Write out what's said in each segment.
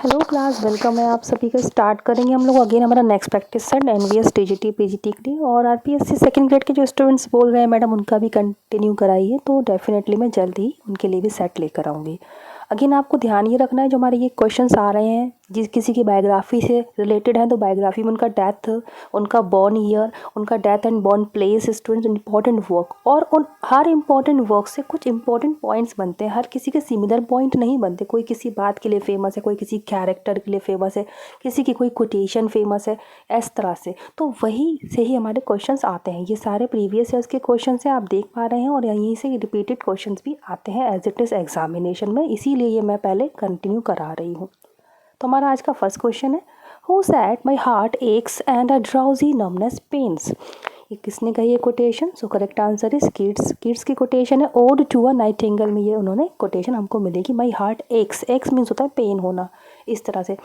Hello class, welcome है आप सभी का। स्टार्ट करेंगे हम लोग अगेन हमारा next practice set NVS TGT PGT के लिए। और आरपीएससी सेकंड ग्रेड के जो स्टूडेंट्स बोल रहे हैं मैडम उनका भी कंटिन्यू कराइए, तो डेफिनेटली मैं जल्द ही उनके लिए भी सेट लेकर आऊँगी। अगेन आपको ध्यान ये रखना है, जो हमारे ये क्वेश्चंस आ रहे हैं जिस किसी की बायोग्राफी से रिलेटेड है, तो बायोग्राफी में उनका डेथ, उनका बॉर्न ईयर, उनका death and born place, students important work, और उन हर इंपॉर्टेंट वर्क से कुछ इंपॉर्टेंट पॉइंट्स बनते हैं। हर किसी के सिमिलर पॉइंट नहीं बनते, कोई किसी बात के लिए फेमस है, कोई किसी कैरेक्टर के लिए फेमस है, किसी की कोई कोटेशन फेमस है, इस तरह से। तो वही से ही हमारे क्वेश्चंस आते हैं। ये सारे प्रीवियस ईयर्स के क्वेश्चन हैं, आप देख पा रहे हैं, और यहीं से रिपीटेड क्वेश्चंस भी आते हैं एज इट इज़ एग्जामिनेशन में, इसीलिए ये मैं पहले कंटिन्यू करा रही हूँ। तो हमारा आज का फर्स्ट क्वेश्चन है, who said my heart aches and a drowsy numbness pains. ये किसने कही है quotation? So correct answer is Keats. Keats की कोटेशन है ओड टू अ नाइटिंगेल में, ये उन्होंने कोटेशन हमको मिलेगी। My heart aches, aches means होता है पेन होना, इस तरह से।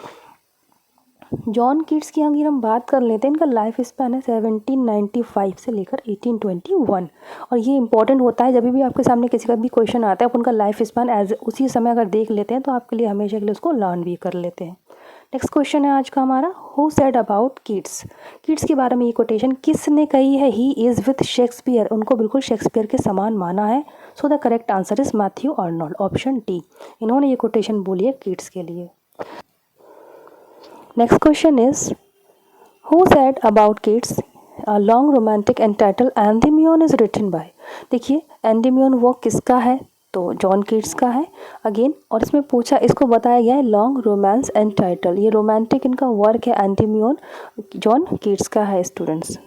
जॉन किड्स की अगर हम बात कर लेते हैं, इनका लाइफ स्पैन है 1795 से लेकर 1821। और ये इंपॉर्टेंट होता है, जब भी आपके सामने किसी का भी क्वेश्चन आता है, आप उनका लाइफ स्पैन एज उसी समय अगर देख लेते हैं तो आपके लिए हमेशा के लिए उसको लर्न भी कर लेते हैं। नेक्स्ट क्वेश्चन है आज का हमारा, who said about kids. Kids के बारे में ये कोटेशन किसने कही है? ही इज़ विथ शेक्सपियर, उनको बिल्कुल शेक्सपियर के समान माना है। So the correct answer is Matthew Arnold, option D. इन्होंने ये कोटेशन बोली है किड्स के लिए। Next question is, who said about kids a long romantic entitle Endymion is written by. देखिए एंडिमियन वर्क किसका है? तो जॉन किड्स का है अगेन। और इसमें पूछा, इसको बताया गया है लॉन्ग रोमांस एंटाइटल, ये रोमांटिक इनका वर्क है, एंडिमियन जॉन किड्स का है स्टूडेंट्स।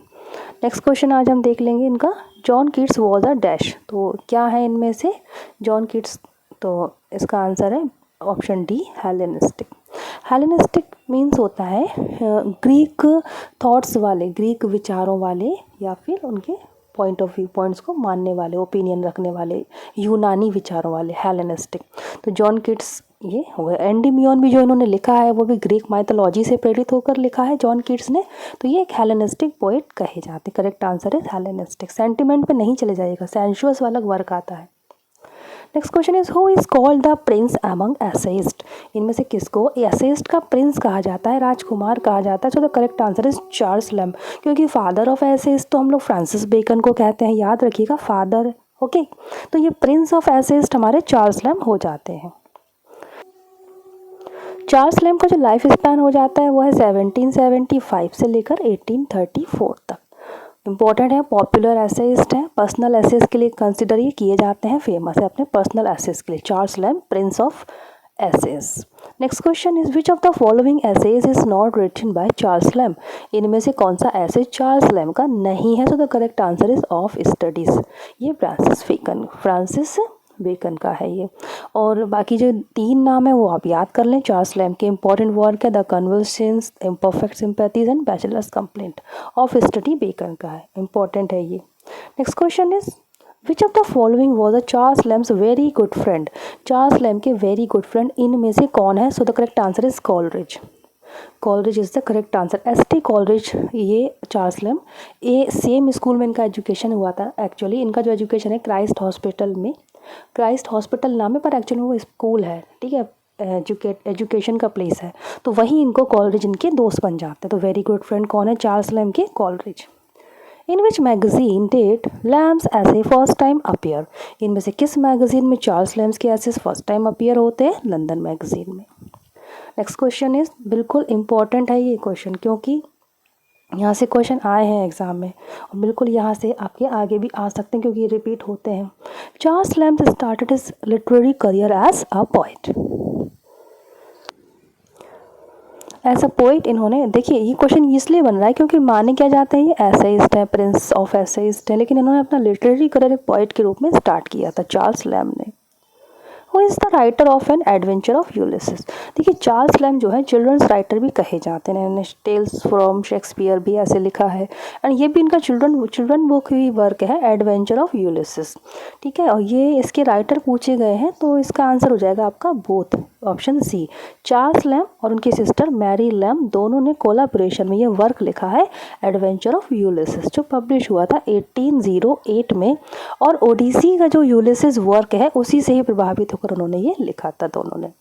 नेक्स्ट क्वेश्चन आज हम देख लेंगे इनका, John Keats was a dash. तो क्या है इनमें से जॉन किड्स? तो इसका आंसर है option D, Hellenistic. Hellenistic means होता है ग्रीक थॉट्स वाले, ग्रीक विचारों वाले, या फिर उनके पॉइंट ऑफ व्यू, पॉइंट्स को मानने वाले, ओपिनियन रखने वाले, यूनानी विचारों वाले, हेलेनिस्टिक। तो जॉन किड्स ये हो गया। एंडिमियन भी जो इन्होंने लिखा है वो भी ग्रीक माइथोलॉजी से प्रेरित होकर लिखा है जॉन किड्स ने, तो ये एक हेलेनिस्टिक पोएट कहे जाते। करेक्ट आंसर है हेलेनिस्टिक। सेंटिमेंट पे नहीं चले जाइएगा, सेंशुअस वाला वर्क आता है। Next question is, who is called the Prince among essayist. इनमें से किसको एसेइस्ट का प्रिंस कहा जाता है, राजकुमार कहा जाता है? So the correct answer is Charles lamb, क्योंकि फादर ऑफ एसेइस्ट तो हम लोग फ्रांसिस बेकन को कहते हैं, याद रखिएगा, फादर। ओके, तो ये प्रिंस ऑफ एसेइस्ट हमारे चार्ल्स लैम्ब हो जाते हैं। चार्ल्स लैम्ब का जो लाइफ स्पैन हो जाता है वो है 1775 से लेकर 1834 तक। इंपॉर्टेंट है, पॉपुलर एसेइस्ट है, पर्सनल एसेस के लिए कंसिडर ये किए जाते हैं, फेमस है अपने पर्सनल एसेस के लिए। Charles Lamb, prince of essays. Next question is, which of the following essays is not written by Charles Lamb. इनमें से कौन सा एसेज चार्ल्स लैम्ब का नहीं है? So the correct answer is of studies, ये फ्रांसिस बेकन का है ये। और बाकी जो तीन नाम है वो आप याद कर लें चार्ल्स लैम्ब के। इंपॉर्टेंट वर्क है the conversations, imperfect sympathies and bachelor's complaint, of study Bacon का है, इंपॉर्टेंट है ये। Next question is, which of the following was a Charles Lamb's very good friend. Charles Lamb के very good friend इनमें से कौन है? So the correct answer is Coleridge. Coleridge is the correct answer. S T. Coleridge, ये Charles Lamb, ये same school में इनका education हुआ था। एक्चुअली इनका जो एजुकेशन है क्राइस्ट हॉस्पिटल में, क्राइस्ट हॉस्पिटल नाम है पर एक्चुअली वो स्कूल है, ठीक है, एजुकेशन का प्लेस है, तो वहीं इनको कॉलरिज इनके दोस्त बन जाते हैं। तो वेरी गुड फ्रेंड कौन है चार्ल्स लैम्ब के? Coleridge. In which magazine did Lamb's ऐसे फर्स्ट टाइम अपीयर। इनमें से किस मैगजीन में चार्ल्स लैम्ब्स के ऐसे फर्स्ट टाइम अपीयर होते हैं? लंदन मैगजीन में। नेक्स्ट क्वेश्चन इज, बिल्कुल इंपॉर्टेंट है ये क्वेश्चन, क्योंकि यहाँ से क्वेश्चन आए हैं एग्जाम में, और बिल्कुल यहाँ से आपके आगे भी आ सकते हैं क्योंकि ये रिपीट होते हैं। Charles Lamb started his literary career as a poet. As a poet इन्होंने, देखिए ये क्वेश्चन इसलिए बन रहा है क्योंकि माने क्या जाते हैं, ये एसेइस्ट है, प्रिंस ऑफ एसेइस्ट है, लेकिन इन्होंने अपना लिटरेरी करियर एक पोइट के रूप में स्टार्ट किया था चार्ल्स लैम्ब ने। Who is the writer of an adventure of Ulysses. देखिए चार्ल्स लैम्ब जो है चिल्ड्रंस राइटर भी कहे जाते हैं, इन्होंने टेल्स फ्रॉम शेक्सपियर भी ऐसे लिखा है, एंड ये भी इनका चिल्ड्रन बुक ही वर्क है, एडवेंचर ऑफ यूलिसिस, ठीक है। और ये इसके राइटर पूछे गए हैं, तो इसका आंसर हो जाएगा आपका both, option C. Charles Lamb और उनकी सिस्टर मैरी लैम्ब दोनों ने कोलाबोरेशन में ये वर्क लिखा है, एडवेंचर ऑफ यूलिसिस, जो पब्लिश हुआ था 1808 में। और ओडिसी का जो यूलिसिस वर्क है उसी से ही प्रभावित होकर उन्होंने ये लिखा था दोनों ने।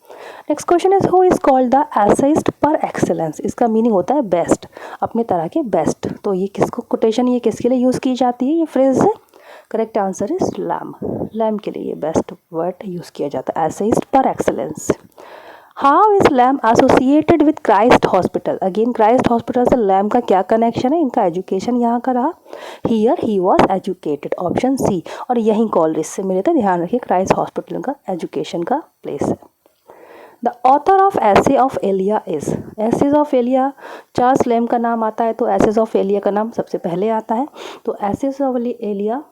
Next question is who is called the essayist par excellence. इसका मीनिंग होता है बेस्ट, अपने तरह के बेस्ट। तो ये किसको कोटेशन ये किसके लिए यूज़ की जाती है ये फ्रेज है? Correct answer is Lamb. Lamb के लिए ये बेस्ट वर्ड यूज़ किया जाता है, essayist par excellence. How is Lamb associated with Christ hospital. Again Christ hospital से लैम का क्या कनेक्शन है? इनका एजुकेशन यहाँ का रहा, here he was educated, option C. और यहीं कॉलरिज से मिले थे, ध्यान रखिए क्राइस्ट हॉस्पिटल का एजुकेशन का प्लेस है। The author of essay of Elia is. Essays of Elia Charles Lamb का नाम आता है, तो एसेज ऑफ एलिया का नाम सबसे पहले आता है। तो एसेज ऑफ एलिया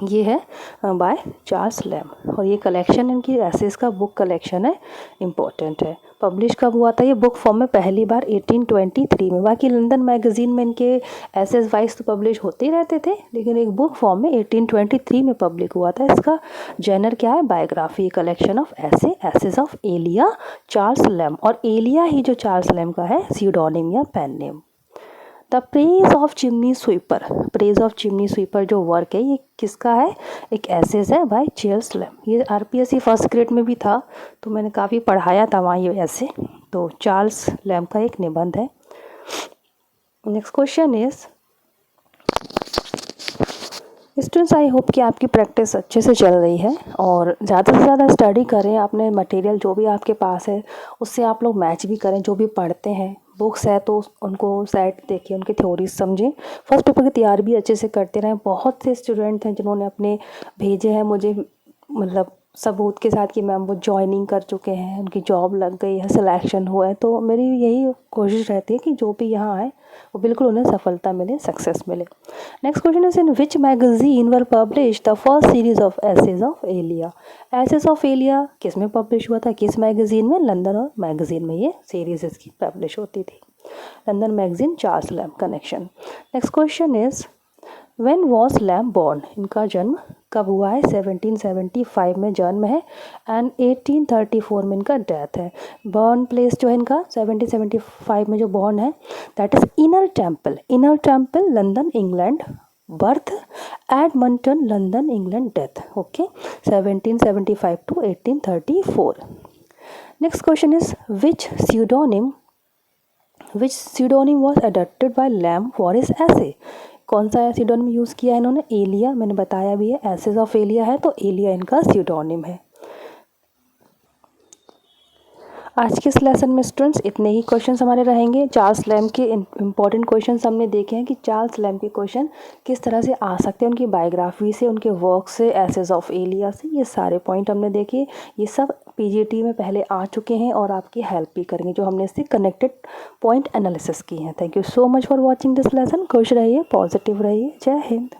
ये है बाय चार्ल्स लैम, और ये कलेक्शन इनकी एसेज का बुक कलेक्शन है, इम्पोर्टेंट है। पब्लिश कब हुआ था ये बुक फॉर्म में? पहली बार 1823 में। बाकी लंदन मैगजीन में इनके एसेज वाइज तो पब्लिश होते ही रहते थे, लेकिन एक बुक फॉर्म में 1823 में पब्लिक हुआ था। इसका जेनर क्या है? Biography, collection of essays essays of Elia Charles Lamb. और एलिया ही जो चार्ल्स लैम का है सीडोनिम या pen name. The praise of chimney sweeper. Praise of chimney sweeper जो वर्क है ये किसका है? एक एसेज है बाय चार्ल्स लैम। ये आरपीएससी फर्स्ट ग्रेड में भी था, तो मैंने काफ़ी पढ़ाया था वहाँ ये ऐसे। तो चार्ल्स लैम का एक निबंध है। Next question is, students I hope कि आपकी प्रैक्टिस अच्छे से चल रही है और ज़्यादा से ज़्यादा स्टडी करें। आपने मटेरियल जो भी आपके पास है उससे आप लोग मैच भी करें। जो भी पढ़ते हैं बुक्स है तो उनको सेट देखिए, उनकी थ्योरीज समझें, फर्स्ट पेपर की तैयारी भी अच्छे से करते रहें। बहुत से स्टूडेंट हैं जिन्होंने अपने भेजे हैं मुझे, मतलब सबूत के साथ कि मैम वो ज्वाइनिंग कर चुके हैं, उनकी जॉब लग गई है, सिलेक्शन हुआ है। तो मेरी यही कोशिश रहती है कि जो भी यहाँ आए वो बिल्कुल उन्हें सफलता मिले, सक्सेस मिले। Next question is, in which magazine were publish the first series of essays of Elia. Essays of Elia किस में पब्लिश हुआ था, किस मैगजीन में? लंदन और मैगजीन में ये सीरीज इसकी पब्लिश होती थी। London magazine, Charles Lamb connection. Next question is, when was Lamb born. इनका जन्म कब हुआ है? 1775 में जन्म है एंड 1834 में इनका डेथ है। बॉर्न प्लेस जो है इनका 1775 में जो बॉर्न है that is inner temple. Inner temple London England. Birth Edmonton London England. Death okay 1775 to 1834। Next question is, which pseudonym was adopted by Lamb for his essay। कौन सा सीडोनिम use किया है इन्होंने? एलिया, मैंने बताया भी है, एसेज ऑफ एलिया है तो एलिया इनका सीडोनिम है। आज के इस लेसन में स्टूडेंट्स इतने ही क्वेश्चंस हमारे रहेंगे। चार्ल्स लैम के इंपॉर्टेंट क्वेश्चंस हमने देखे हैं कि चार्ल्स लैम के क्वेश्चन किस तरह से आ सकते हैं, उनकी बायोग्राफी से, उनके वर्क से, एसेज ऑफ एलिया से, ये सारे पॉइंट हमने देखे। ये सब पीजीटी में पहले आ चुके हैं और आपकी हेल्प भी करेंगे जो हमने इससे कनेक्टेड पॉइंट एनालिसिस की हैं। Thank you so much for watching this lesson. खुश रहिए, पॉजिटिव रहिए। जय हिंद।